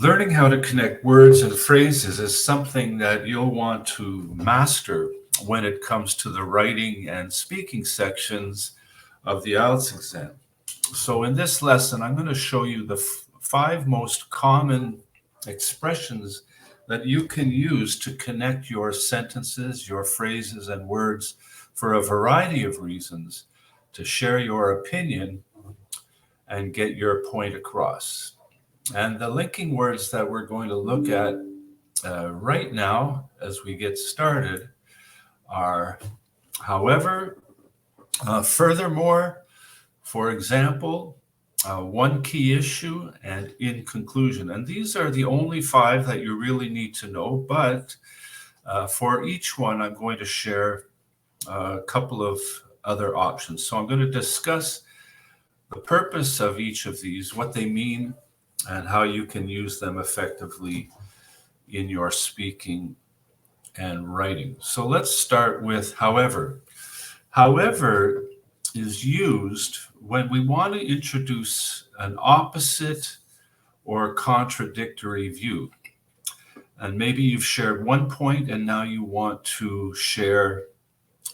Learning how to connect words and phrases is something that you'll want to master when it comes to the writing and speaking sections of the IELTS exam. So in this lesson, I'm going to show you the five most common expressions that you can use to connect your sentences, your phrases, and words for a variety of reasons to share your opinion and get your point across. And the linking words that we're going to look at right now as we get started are however, furthermore, for example, one key issue, and in conclusion. And these are the only five that you really need to know, but for each one, I'm going to share a couple of other options. So I'm going to discuss the purpose of each of these, what they mean, and how you can use them effectively in your speaking and writing. So let's start with however. However is used when we want to introduce an opposite or contradictory view. And maybe you've shared one point and now you want to share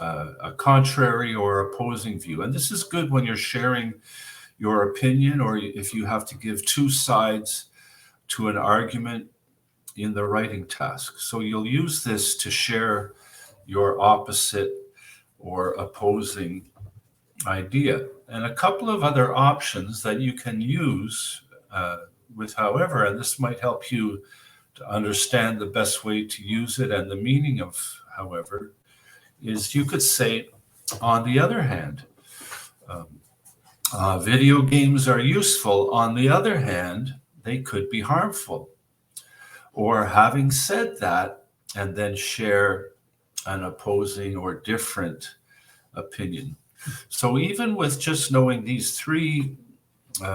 a contrary or opposing view. And this is good when you're sharing your opinion, or if you have to give two sides to an argument in the writing task. So you'll use this to share your opposite or opposing idea. And a couple of other options that you can use with however, and this might help you to understand the best way to use it and the meaning of however, is you could say, on the other hand, video games are useful. On the other hand, they could be harmful. Or having said that, and then share an opposing or different opinion. So even with just knowing these three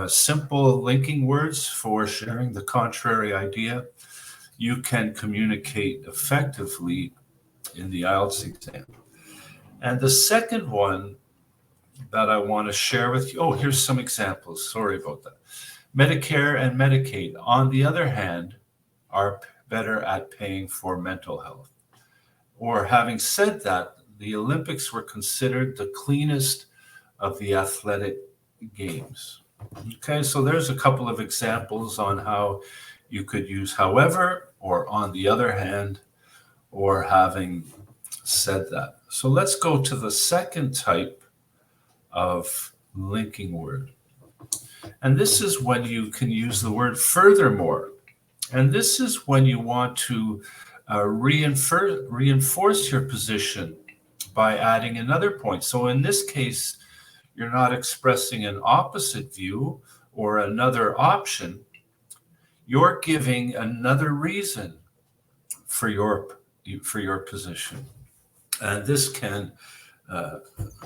simple linking words for sharing the contrary idea, you can communicate effectively in the IELTS exam. And the second one that I want to share with you, oh, here's some examples. Sorry about that. Medicare and Medicaid, on the other hand, are better at paying for mental health. Or having said that, the Olympics were considered the cleanest of the athletic games. Okay, so there's a couple of examples on how you could use however, or on the other hand, or having said that. So let's go to the second type of linking word. And this is when you can use the word furthermore. And this is when you want to reinforce your position by adding another point. So in this case, you're not expressing an opposite view or another option. You're giving another reason for your position. And this can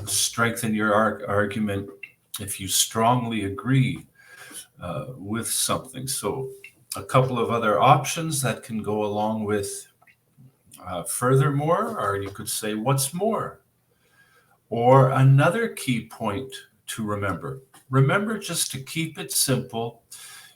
strengthen your argument if you strongly agree with something. So a couple of other options that can go along with furthermore, or you could say what's more. Or another key point to remember. Remember just to keep it simple.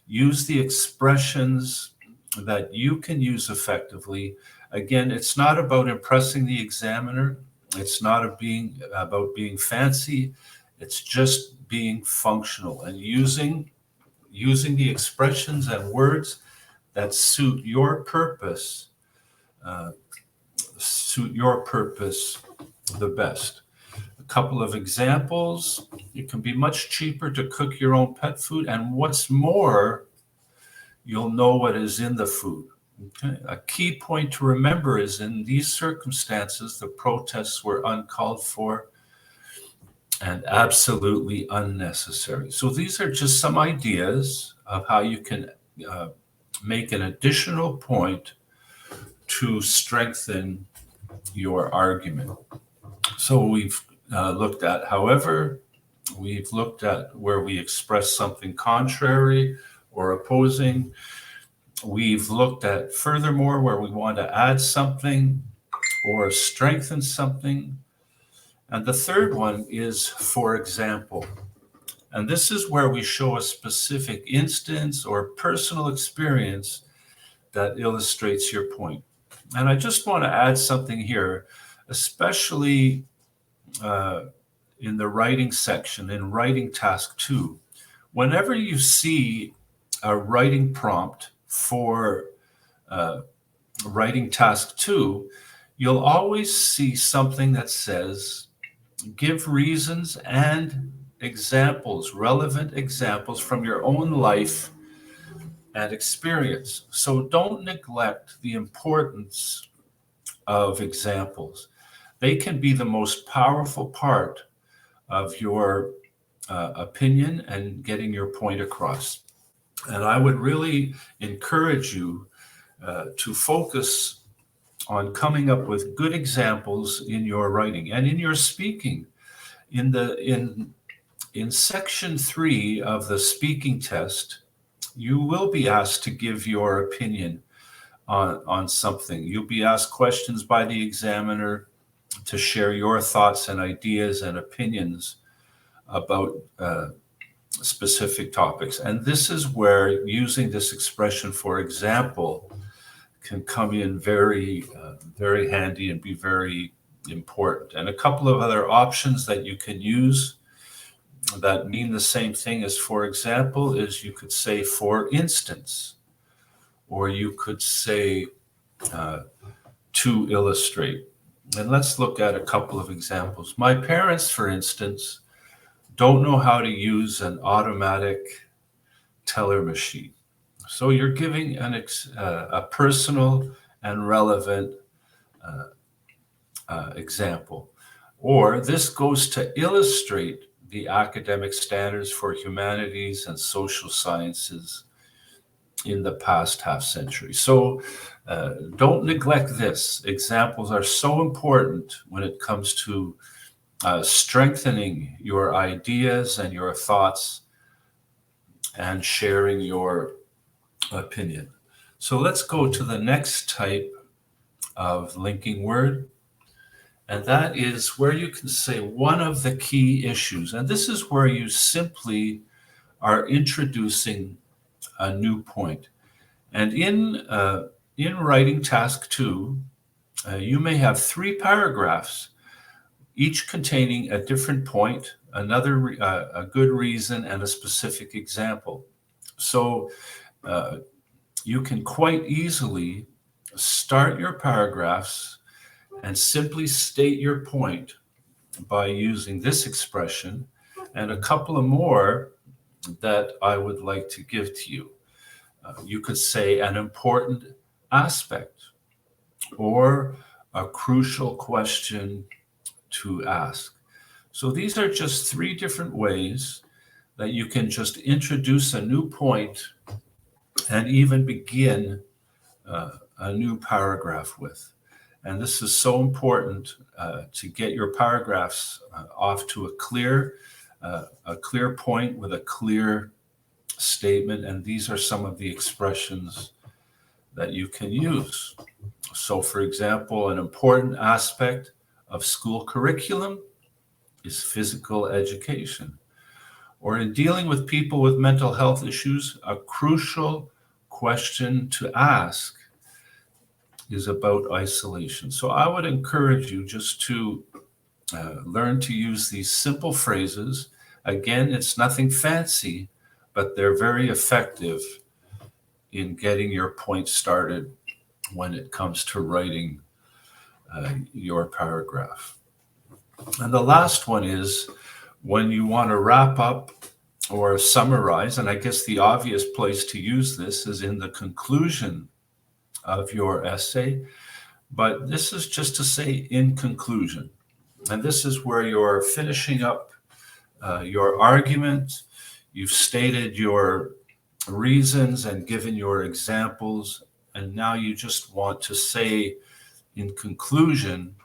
Use the expressions that you can use effectively. Again, it's not about impressing the examiner. It's not about being fancy. It's just being functional and using the expressions and words that suit your purpose the best. A couple of examples. It can be much cheaper to cook your own pet food, and what's more, you'll know what is in the food. Okay? A key point to remember is in these circumstances, the protests were uncalled for and absolutely unnecessary. So these are just some ideas of how you can make an additional point to strengthen your argument. So we've looked at however, we've looked at where we express something contrary or opposing. We've looked at furthermore, where we want to add something or strengthen something. And the third one is for example. And this is where we show a specific instance or personal experience that illustrates your point. And I just want to add something here, especially in the writing section, in writing task 2. Whenever you see a writing prompt for writing task 2, you'll always see something that says, give reasons and examples, relevant examples from your own life and experience. So don't neglect the importance of examples. They can be the most powerful part of your opinion and getting your point across. And I would really encourage you to focus on coming up with good examples in your writing and in your speaking. In section 3 of the speaking test, you will be asked to give your opinion on something. You'll be asked questions by the examiner to share your thoughts and ideas and opinions about specific topics. And this is where using this expression, for example, can come in very handy and be very important. And a couple of other options that you can use that mean the same thing as for example is you could say for instance, or you could say to illustrate. And let's look at a couple of examples. My parents, for instance, don't know how to use an automatic teller machine. So you're giving a personal and relevant example. Or this goes to illustrate the academic standards for humanities and social sciences in the past half century. So don't neglect this. Examples are so important when it comes to strengthening your ideas and your thoughts and sharing your opinion. So let's go to the next type of linking word. And that is where you can say one of the key issues. And this is where you simply are introducing a new point. And in writing task 2, you may have 3 paragraphs, each containing a different point, a good reason, and a specific example. So you can quite easily start your paragraphs and simply state your point by using this expression and a couple of more that I would like to give to you. You could say an important aspect or a crucial question to ask. So these are just 3 different ways that you can just introduce a new point and even begin a new paragraph with. And this is so important to get your paragraphs off to a clear point with a clear statement. And these are some of the expressions that you can use. So, for example, an important aspect of school curriculum is physical education. Or in dealing with people with mental health issues, a crucial question to ask is about isolation. So I would encourage you just to learn to use these simple phrases. Again, it's nothing fancy, but they're very effective in getting your point started when it comes to writing your paragraph. And the last one is when you want to wrap up or summarize, and I guess the obvious place to use this is in the conclusion of your essay, but this is just to say in conclusion. And this is where you're finishing up your argument. You've stated your reasons and given your examples, and now you just want to say in conclusion,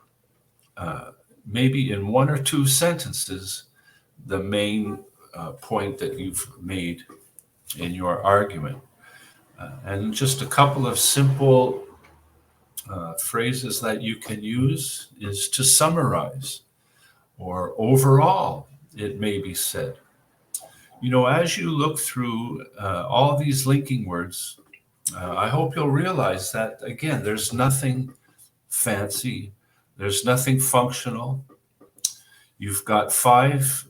maybe in 1 or 2 sentences, the main point that you've made in your argument. And just a couple of simple phrases that you can use is to summarize, or overall, it may be said. As you look through all these linking words, I hope you'll realize that, again, there's nothing fancy, there's nothing functional. You've got five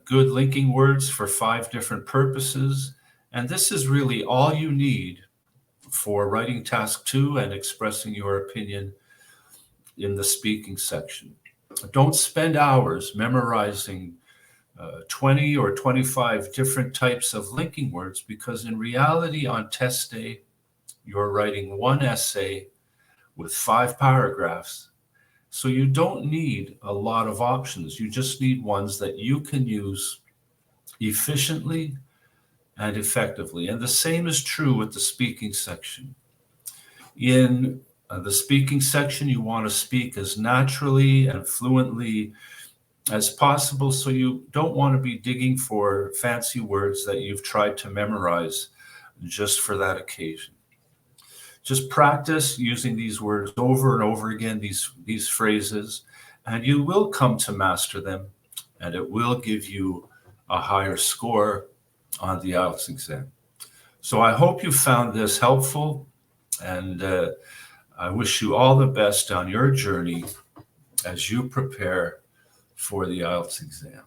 good linking words for five different purposes, and this is really all you need for writing task 2 and expressing your opinion in the speaking section. Don't spend hours memorizing 20 or 25 different types of linking words, because in reality, on test day, you're writing one essay with 5 paragraphs. So you don't need a lot of options. You just need ones that you can use efficiently and effectively. And the same is true with the speaking section. In the speaking section, you want to speak as naturally and fluently as possible, so you don't want to be digging for fancy words that you've tried to memorize just for that occasion. Just practice using these words over and over again, these phrases, and you will come to master them, and it will give you a higher score on the IELTS exam. So I hope you found this helpful, and I wish you all the best on your journey as you prepare for the IELTS exam.